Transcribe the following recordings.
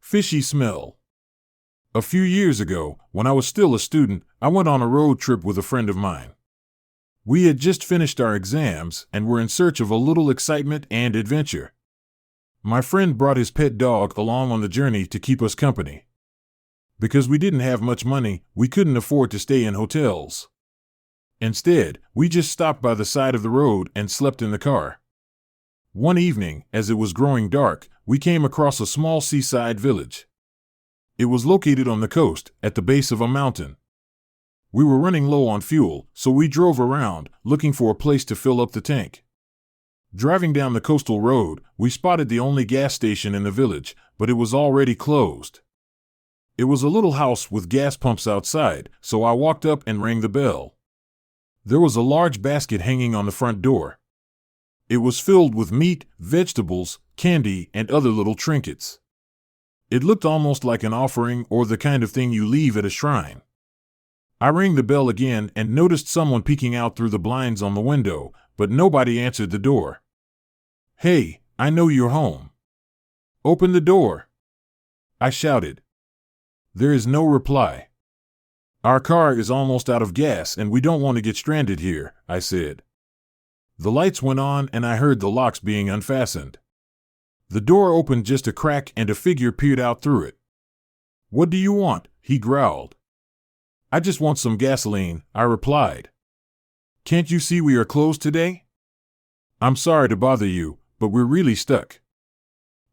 Fishy Smell. A few years ago, when I was still a student, I went on a road trip with a friend of mine. We had just finished our exams and were in search of a little excitement and adventure. My friend brought his pet dog along on the journey to keep us company. Because we didn't have much money, we couldn't afford to stay in hotels. Instead, we just stopped by the side of the road and slept in the car. One evening, as it was growing dark, we came across a small seaside village. It was located on the coast, at the base of a mountain. We were running low on fuel, so we drove around, looking for a place to fill up the tank. Driving down the coastal road, we spotted the only gas station in the village, but it was already closed. It was a little house with gas pumps outside, so I walked up and rang the bell. There was a large basket hanging on the front door. It was filled with meat, vegetables, candy, and other little trinkets. It looked almost like an offering or the kind of thing you leave at a shrine. I rang the bell again and noticed someone peeking out through the blinds on the window, but nobody answered the door. "Hey, I know you're home. Open the door," I shouted. There is no reply. "Our car is almost out of gas and we don't want to get stranded here," I said. The lights went on and I heard the locks being unfastened. The door opened just a crack and a figure peered out through it. "What do you want?" he growled. "I just want some gasoline," I replied. "Can't you see we are closed today?" "I'm sorry to bother you, but we're really stuck."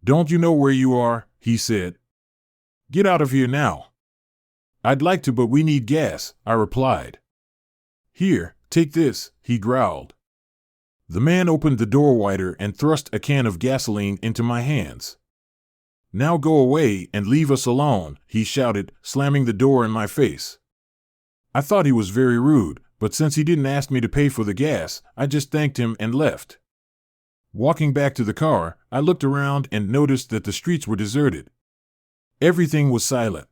"Don't you know where you are?" he said. "Get out of here now." "I'd like to, but we need gas," I replied. "Here, take this," he growled. The man opened the door wider and thrust a can of gasoline into my hands. "Now go away and leave us alone," he shouted, slamming the door in my face. I thought he was very rude, but since he didn't ask me to pay for the gas, I just thanked him and left. Walking back to the car, I looked around and noticed that the streets were deserted. Everything was silent.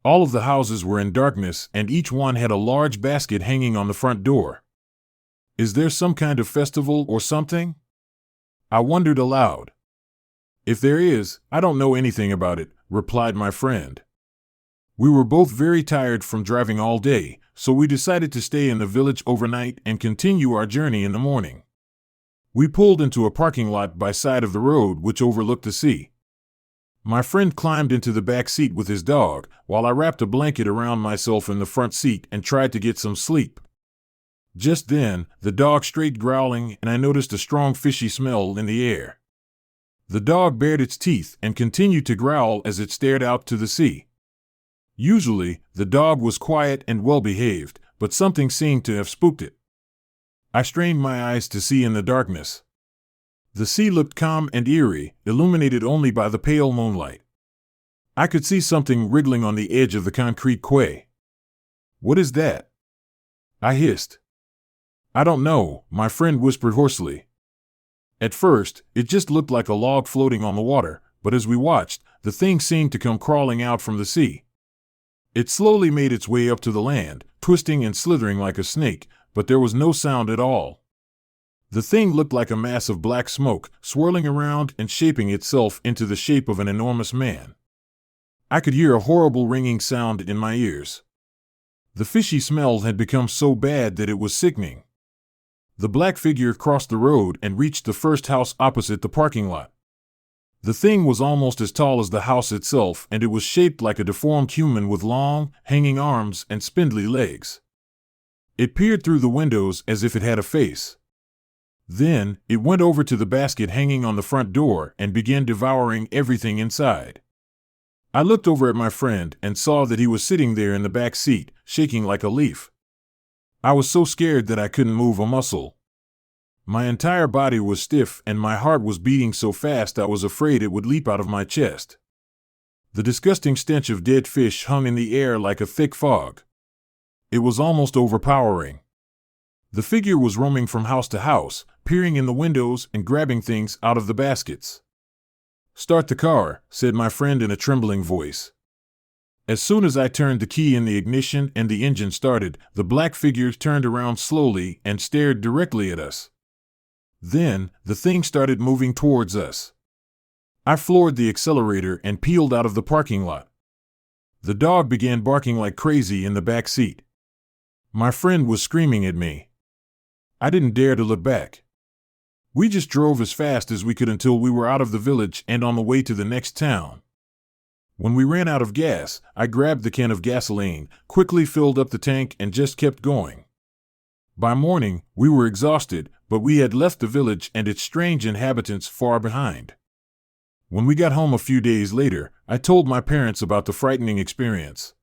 All of the houses were in darkness and each one had a large basket hanging on the front door. Is there some kind of festival or something? I wondered aloud. "If there is, I don't know anything about it," replied my friend. We were both very tired from driving all day, so we decided to stay in the village overnight and continue our journey in the morning. We pulled into a parking lot by side of the road which overlooked the sea. My friend climbed into the back seat with his dog, while I wrapped a blanket around myself in the front seat and tried to get some sleep. Just then, the dog straight growling and I noticed a strong fishy smell in the air. The dog bared its teeth and continued to growl as it stared out to the sea. Usually, the dog was quiet and well-behaved, but something seemed to have spooked it. I strained my eyes to see in the darkness. The sea looked calm and eerie, illuminated only by the pale moonlight. I could see something wriggling on the edge of the concrete quay. "What is that?" I hissed. "I don't know," my friend whispered hoarsely. At first, it just looked like a log floating on the water, but as we watched, the thing seemed to come crawling out from the sea. It slowly made its way up to the land, twisting and slithering like a snake, but there was no sound at all. The thing looked like a mass of black smoke, swirling around and shaping itself into the shape of an enormous man. I could hear a horrible ringing sound in my ears. The fishy smell had become so bad that it was sickening. The black figure crossed the road and reached the first house opposite the parking lot. The thing was almost as tall as the house itself, and it was shaped like a deformed human with long, hanging arms and spindly legs. It peered through the windows as if it had a face. Then, it went over to the basket hanging on the front door and began devouring everything inside. I looked over at my friend and saw that he was sitting there in the back seat, shaking like a leaf. I was so scared that I couldn't move a muscle. My entire body was stiff and my heart was beating so fast I was afraid it would leap out of my chest. The disgusting stench of dead fish hung in the air like a thick fog. It was almost overpowering. The figure was roaming from house to house, peering in the windows and grabbing things out of the baskets. "Start the car," said my friend in a trembling voice. As soon as I turned the key in the ignition and the engine started, the black figure turned around slowly and stared directly at us. Then, the thing started moving towards us. I floored the accelerator and peeled out of the parking lot. The dog began barking like crazy in the back seat. My friend was screaming at me. I didn't dare to look back. We just drove as fast as we could until we were out of the village and on the way to the next town. When we ran out of gas, I grabbed the can of gasoline, quickly filled up the tank, and just kept going. By morning, we were exhausted, but we had left the village and its strange inhabitants far behind. When we got home a few days later, I told my parents about the frightening experience.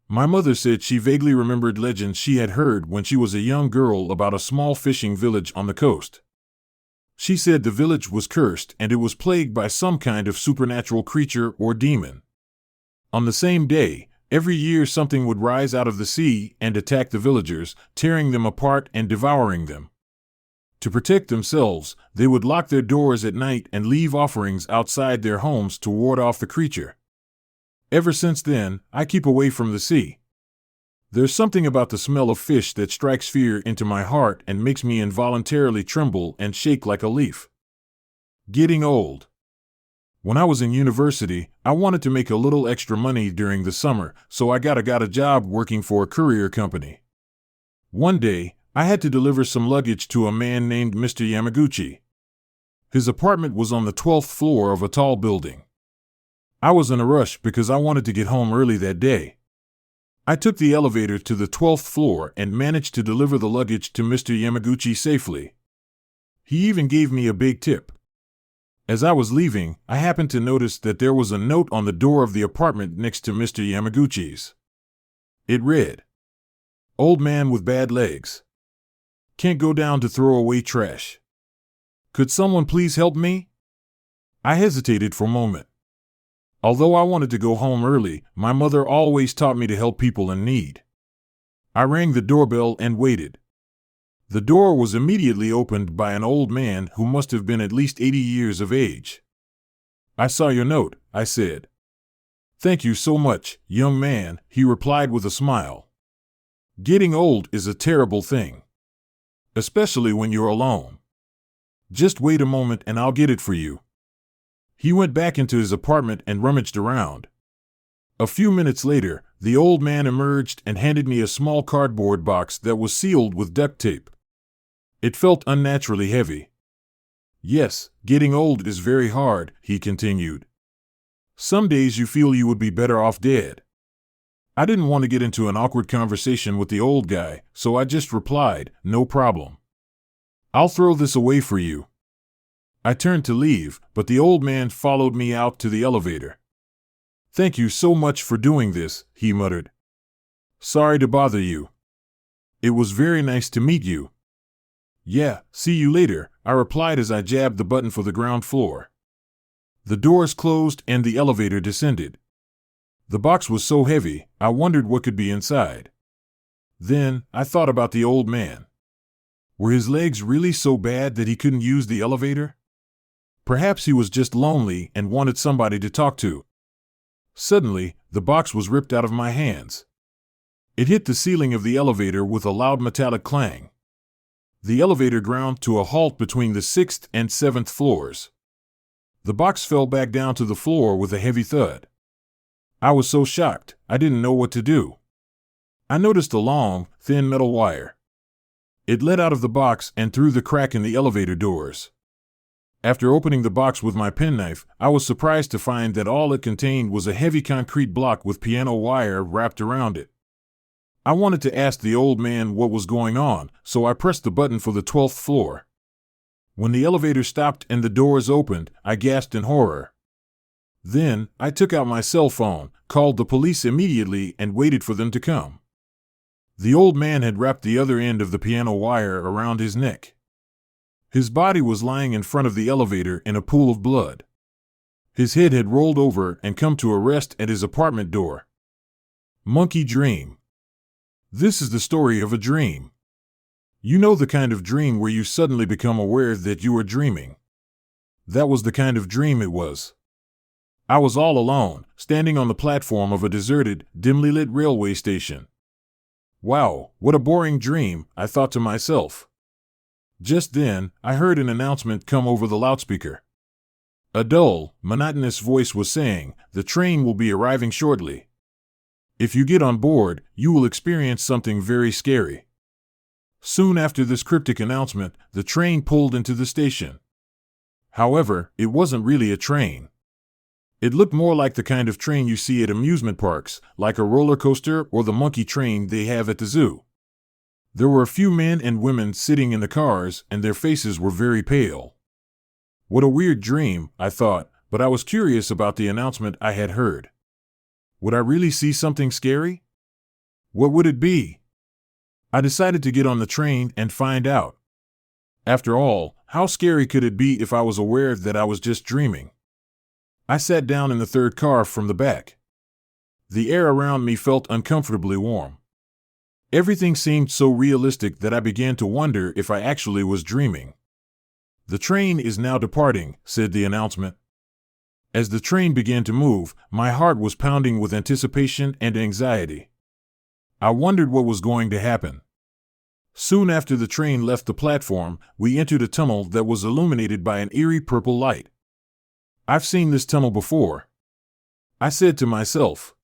My mother said she vaguely remembered legends she had heard when she was a young girl about a small fishing village on the coast. She said the village was cursed and it was plagued by some kind of supernatural creature or demon. On the same day, every year something would rise out of the sea and attack the villagers, tearing them apart and devouring them. To protect themselves, they would lock their doors at night and leave offerings outside their homes to ward off the creature. Ever since then, I keep away from the sea. There's something about the smell of fish that strikes fear into my heart and makes me involuntarily tremble and shake like a leaf. Getting old. When I was in university, I wanted to make a little extra money during the summer, so I got a job working for a courier company. One day, I had to deliver some luggage to a man named Mr. Yamaguchi. His apartment was on the 12th floor of a tall building. I was in a rush because I wanted to get home early that day. I took the elevator to the 12th floor and managed to deliver the luggage to Mr. Yamaguchi safely. He even gave me a big tip. As I was leaving, I happened to notice that there was a note on the door of the apartment next to Mr. Yamaguchi's. It read, "Old man with bad legs. Can't go down to throw away trash. Could someone please help me?" I hesitated for a moment. Although I wanted to go home early, my mother always taught me to help people in need. I rang the doorbell and waited. The door was immediately opened by an old man who must have been at least 80 years of age. "I saw your note," I said. "Thank you so much, young man," he replied with a smile. "Getting old is a terrible thing. Especially when you're alone. Just wait a moment and I'll get it for you." He went back into his apartment and rummaged around. A few minutes later, the old man emerged and handed me a small cardboard box that was sealed with duct tape. It felt unnaturally heavy. "Yes, getting old is very hard," he continued. "Some days you feel you would be better off dead." I didn't want to get into an awkward conversation with the old guy, so I just replied, "No problem. I'll throw this away for you." I turned to leave, but the old man followed me out to the elevator. "Thank you so much for doing this," he muttered. "Sorry to bother you. It was very nice to meet you." "Yeah, see you later," I replied as I jabbed the button for the ground floor. The doors closed and the elevator descended. The box was so heavy, I wondered what could be inside. Then, I thought about the old man. Were his legs really so bad that he couldn't use the elevator? Perhaps he was just lonely and wanted somebody to talk to. Suddenly, the box was ripped out of my hands. It hit the ceiling of the elevator with a loud metallic clang. The elevator ground to a halt between the 6th and 7th floors. The box fell back down to the floor with a heavy thud. I was so shocked, I didn't know what to do. I noticed a long, thin metal wire. It led out of the box and through the crack in the elevator doors. After opening the box with my penknife, I was surprised to find that all it contained was a heavy concrete block with piano wire wrapped around it. I wanted to ask the old man what was going on, so I pressed the button for the 12th floor. When the elevator stopped and the doors opened, I gasped in horror. Then, I took out my cell phone, called the police immediately, and waited for them to come. The old man had wrapped the other end of the piano wire around his neck. His body was lying in front of the elevator in a pool of blood. His head had rolled over and come to a rest at his apartment door. Monkey dream. This is the story of a dream. You know the kind of dream where you suddenly become aware that you are dreaming. That was the kind of dream it was. I was all alone, standing on the platform of a deserted, dimly lit railway station. Wow, what a boring dream, I thought to myself. Just then, I heard an announcement come over the loudspeaker. A dull, monotonous voice was saying, "The train will be arriving shortly. If you get on board, you will experience something very scary." Soon after this cryptic announcement, the train pulled into the station. However, it wasn't really a train. It looked more like the kind of train you see at amusement parks, like a roller coaster or the monkey train they have at the zoo. There were a few men and women sitting in the cars, and their faces were very pale. What a weird dream, I thought, but I was curious about the announcement I had heard. Would I really see something scary? What would it be? I decided to get on the train and find out. After all, how scary could it be if I was aware that I was just dreaming? I sat down in the third car from the back. The air around me felt uncomfortably warm. Everything seemed so realistic that I began to wonder if I actually was dreaming. "The train is now departing," said the announcement. As the train began to move, my heart was pounding with anticipation and anxiety. I wondered what was going to happen. Soon after the train left the platform, we entered a tunnel that was illuminated by an eerie purple light. "I've seen this tunnel before," I said to myself.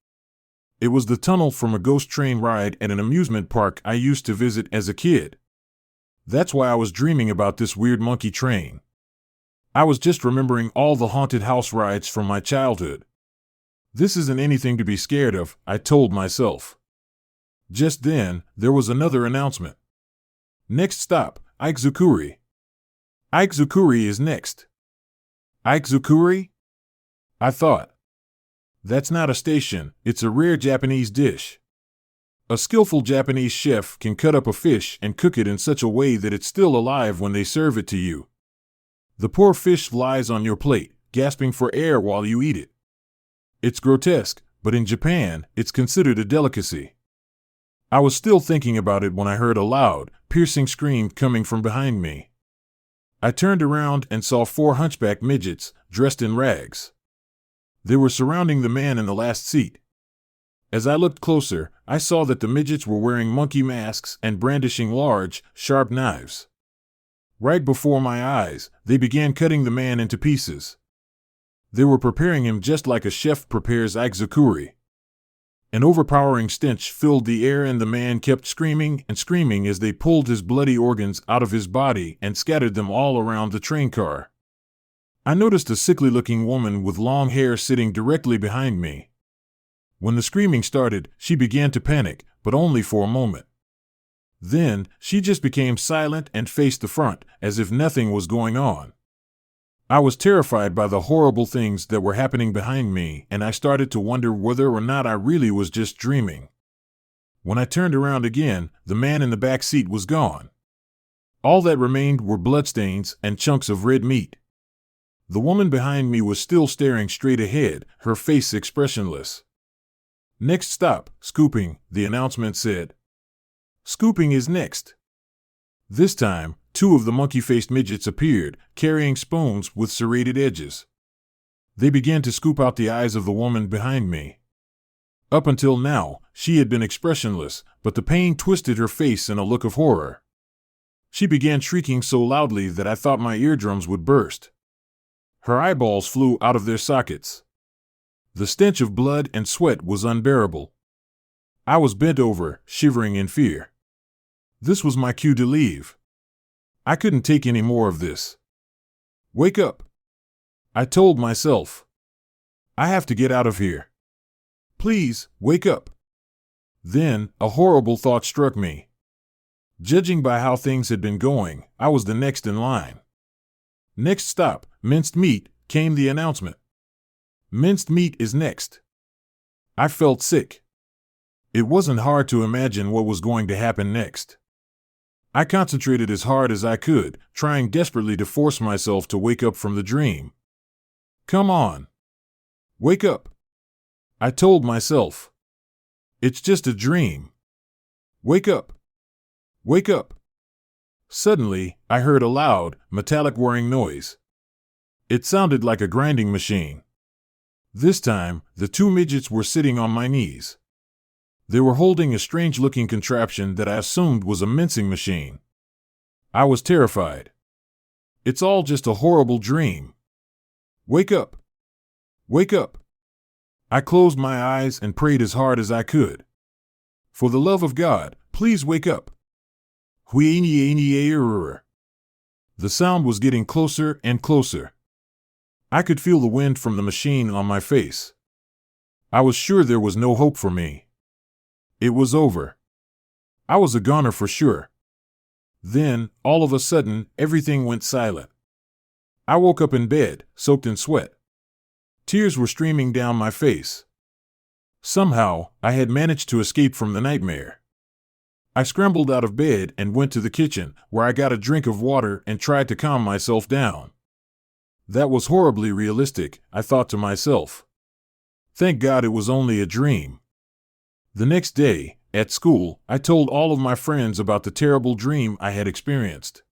It was the tunnel from a ghost train ride at an amusement park I used to visit as a kid. That's why I was dreaming about this weird monkey train. I was just remembering all the haunted house rides from my childhood. This isn't anything to be scared of, I told myself. Just then, there was another announcement. "Next stop, Aikzukuri. Aikzukuri is next." Aikzukuri? I thought. That's not a station, it's a rare Japanese dish. A skillful Japanese chef can cut up a fish and cook it in such a way that it's still alive when they serve it to you. The poor fish lies on your plate, gasping for air while you eat it. It's grotesque, but in Japan, it's considered a delicacy. I was still thinking about it when I heard a loud, piercing scream coming from behind me. I turned around and saw 4 hunchback midgets, dressed in rags. They were surrounding the man in the last seat. As I looked closer, I saw that the midgets were wearing monkey masks and brandishing large, sharp knives. Right before my eyes, they began cutting the man into pieces. They were preparing him just like a chef prepares aikzukuri. An overpowering stench filled the air and the man kept screaming and screaming as they pulled his bloody organs out of his body and scattered them all around the train car. I noticed a sickly-looking woman with long hair sitting directly behind me. When the screaming started, she began to panic, but only for a moment. Then, she just became silent and faced the front, as if nothing was going on. I was terrified by the horrible things that were happening behind me, and I started to wonder whether or not I really was just dreaming. When I turned around again, the man in the back seat was gone. All that remained were bloodstains and chunks of red meat. The woman behind me was still staring straight ahead, her face expressionless. "Next stop, scooping," the announcement said. "Scooping is next." This time, 2 of the monkey-faced midgets appeared, carrying spoons with serrated edges. They began to scoop out the eyes of the woman behind me. Up until now, she had been expressionless, but the pain twisted her face in a look of horror. She began shrieking so loudly that I thought my eardrums would burst. Her eyeballs flew out of their sockets. The stench of blood and sweat was unbearable. I was bent over, shivering in fear. This was my cue to leave. I couldn't take any more of this. "Wake up," I told myself. "I have to get out of here. Please, wake up." Then, a horrible thought struck me. Judging by how things had been going, I was the next in line. "Next stop, minced meat," came the announcement. "Minced meat is next." I felt sick. It wasn't hard to imagine what was going to happen next. I concentrated as hard as I could, trying desperately to force myself to wake up from the dream. "Come on. Wake up," I told myself. "It's just a dream. Wake up. Wake up." Suddenly, I heard a loud, metallic whirring noise. It sounded like a grinding machine. This time, the 2 midgets were sitting on my knees. They were holding a strange-looking contraption that I assumed was a mincing machine. I was terrified. "It's all just a horrible dream." Wake up! Wake up! I closed my eyes and prayed as hard as I could. For the love of God, please wake up. The sound was getting closer and closer. I could feel the wind from the machine on my face. I was sure there was no hope for me. It was over. I was a goner for sure. Then, all of a sudden, everything went silent. I woke up in bed, soaked in sweat. Tears were streaming down my face. Somehow, I had managed to escape from the nightmare. I scrambled out of bed and went to the kitchen, where I got a drink of water and tried to calm myself down. That was horribly realistic, I thought to myself. Thank God it was only a dream. The next day, at school, I told all of my friends about the terrible dream I had experienced.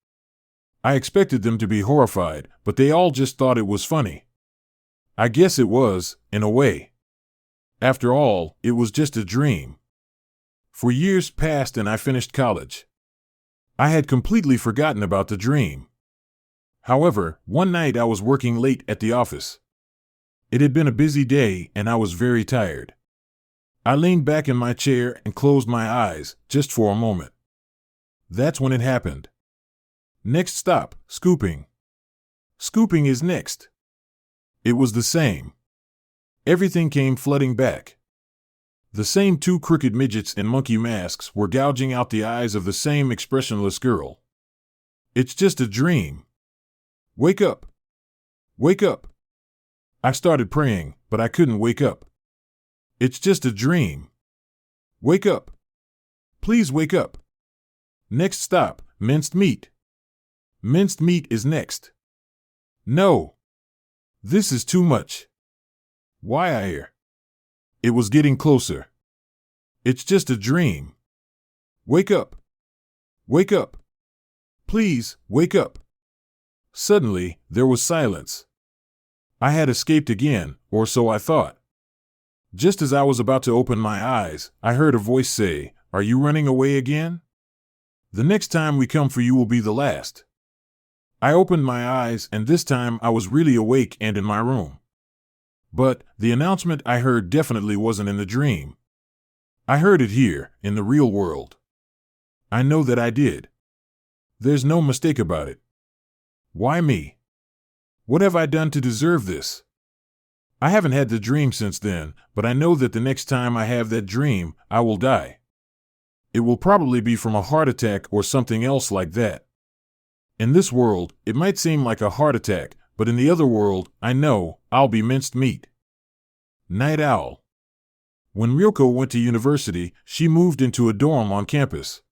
I expected them to be horrified, but they all just thought it was funny. I guess it was, in a way. After all, it was just a dream. For years passed and I finished college. I had completely forgotten about the dream. However, one night I was working late at the office. It had been a busy day and I was very tired. I leaned back in my chair and closed my eyes, just for a moment. That's when it happened. Next stop, scooping. Scooping is next. It was the same. Everything came flooding back. The same two crooked midgets in monkey masks were gouging out the eyes of the same expressionless girl. It's just a dream. Wake up. Wake up. I started praying, but I couldn't wake up. It's just a dream. Wake up. Please wake up. Next stop, minced meat. Minced meat is next. No. This is too much. Why I hear? It was getting closer. It's just a dream. Wake up. Wake up. Please, wake up. Suddenly, there was silence. I had escaped again, or so I thought. Just as I was about to open my eyes, I heard a voice say, "Are you running away again? The next time we come for you will be the last." I opened my eyes and this time I was really awake and in my room. But the announcement I heard definitely wasn't in the dream. I heard it here, in the real world. I know that I did. There's no mistake about it. Why me? What have I done to deserve this? I haven't had the dream since then, but I know that the next time I have that dream, I will die. It will probably be from a heart attack or something else like that. In this world, it might seem like a heart attack, but in the other world, I know, I'll be minced meat. Night Owl. When Ryoko went to university, she moved into a dorm on campus.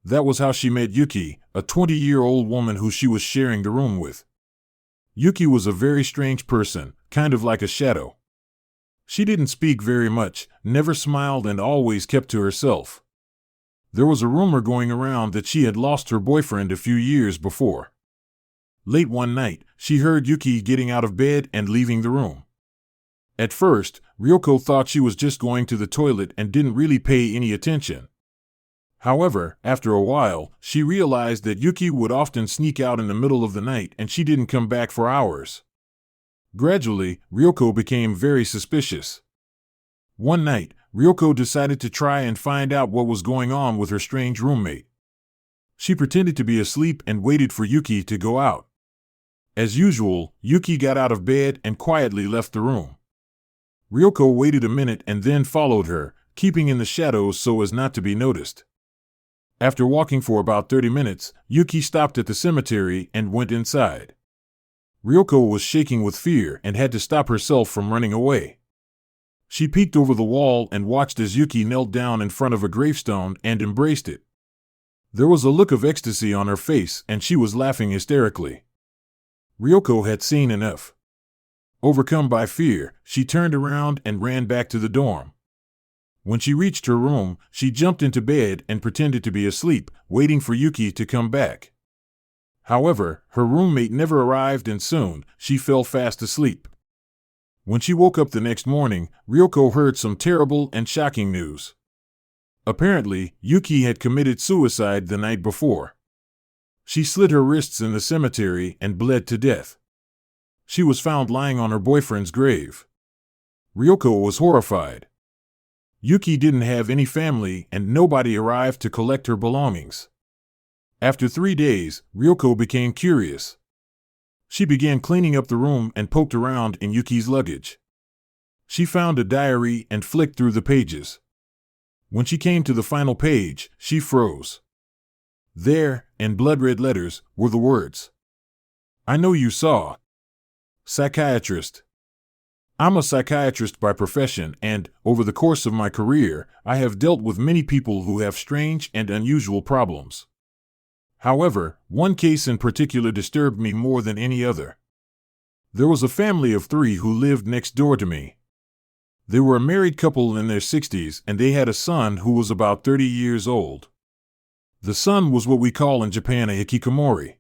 That was how she met Yuki, a 20-year-old woman who she was sharing the room with. Yuki was a very strange person, kind of like a shadow. She didn't speak very much, never smiled, and always kept to herself. There was a rumor going around that she had lost her boyfriend a few years before. Late one night, she heard Yuki getting out of bed and leaving the room. At first, Ryoko thought she was just going to the toilet and didn't really pay any attention. However, after a while, she realized that Yuki would often sneak out in the middle of the night and she didn't come back for hours. Gradually, Ryoko became very suspicious. One night, Ryoko decided to try and find out what was going on with her strange roommate. She pretended to be asleep and waited for Yuki to go out. As usual, Yuki got out of bed and quietly left the room. Ryoko waited a minute and then followed her, keeping in the shadows so as not to be noticed. After walking for about 30 minutes, Yuki stopped at the cemetery and went inside. Ryoko was shaking with fear and had to stop herself from running away. She peeked over the wall and watched as Yuki knelt down in front of a gravestone and embraced it. There was a look of ecstasy on her face and she was laughing hysterically. Ryoko had seen enough. Overcome by fear, she turned around and ran back to the dorm. When she reached her room, she jumped into bed and pretended to be asleep, waiting for Yuki to come back. However, her roommate never arrived and soon, she fell fast asleep. When she woke up the next morning, Ryoko heard some terrible and shocking news. Apparently, Yuki had committed suicide the night before. She slit her wrists in the cemetery and bled to death. She was found lying on her boyfriend's grave. Ryoko was horrified. Yuki didn't have any family and nobody arrived to collect her belongings. After 3 days, Ryoko became curious. She began cleaning up the room and poked around in Yuki's luggage. She found a diary and flicked through the pages. When she came to the final page, she froze. There, in blood-red letters, were the words, "I know you saw. Psychiatrist." I'm a psychiatrist by profession and, over the course of my career, I have dealt with many people who have strange and unusual problems. However, one case in particular disturbed me more than any other. There was a family of 3 who lived next door to me. They were a married couple in their 60s and they had a son who was about 30 years old. The son was what we call in Japan a hikikomori.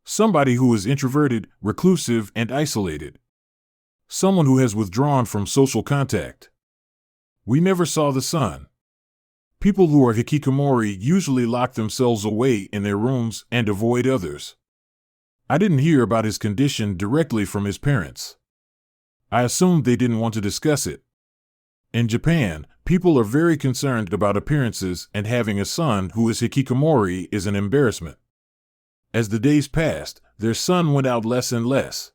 Somebody who is introverted, reclusive, and isolated. Someone who has withdrawn from social contact. We never saw the son. People who are hikikomori usually lock themselves away in their rooms and avoid others. I didn't hear about his condition directly from his parents. I assumed they didn't want to discuss it. In Japan, people are very concerned about appearances and having a son who is hikikomori is an embarrassment. As the days passed, their son went out less and less.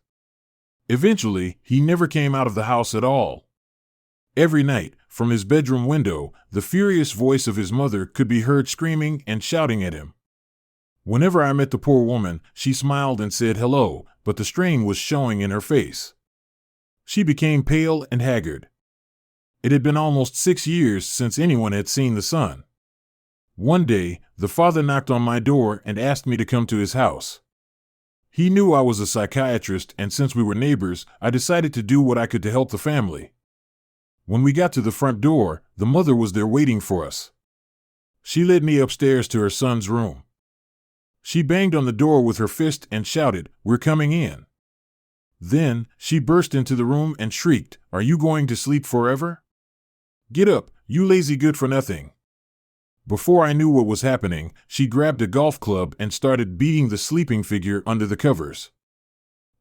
Eventually, he never came out of the house at all. Every night, from his bedroom window, the furious voice of his mother could be heard screaming and shouting at him. Whenever I met the poor woman, she smiled and said hello, but the strain was showing in her face. She became pale and haggard. It had been almost 6 years since anyone had seen the son. One day, the father knocked on my door and asked me to come to his house. He knew I was a psychiatrist, and since we were neighbors, I decided to do what I could to help the family. When we got to the front door, the mother was there waiting for us. She led me upstairs to her son's room. She banged on the door with her fist and shouted, "We're coming in." Then, she burst into the room and shrieked, "Are you going to sleep forever? Get up, you lazy good-for-nothing." Before I knew what was happening, she grabbed a golf club and started beating the sleeping figure under the covers.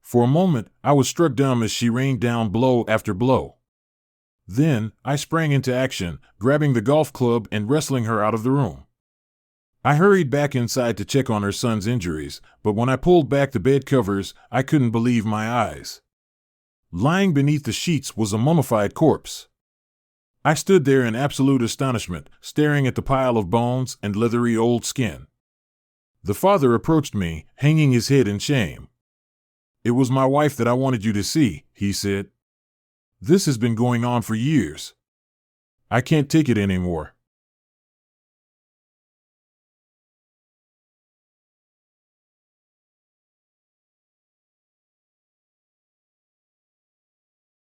For a moment, I was struck dumb as she rained down blow after blow. Then, I sprang into action, grabbing the golf club and wrestling her out of the room. I hurried back inside to check on her son's injuries, but when I pulled back the bed covers, I couldn't believe my eyes. Lying beneath the sheets was a mummified corpse. I stood there in absolute astonishment, staring at the pile of bones and leathery old skin. The father approached me, hanging his head in shame. "It was my wife that I wanted you to see," he said. "This has been going on for years. I can't take it anymore."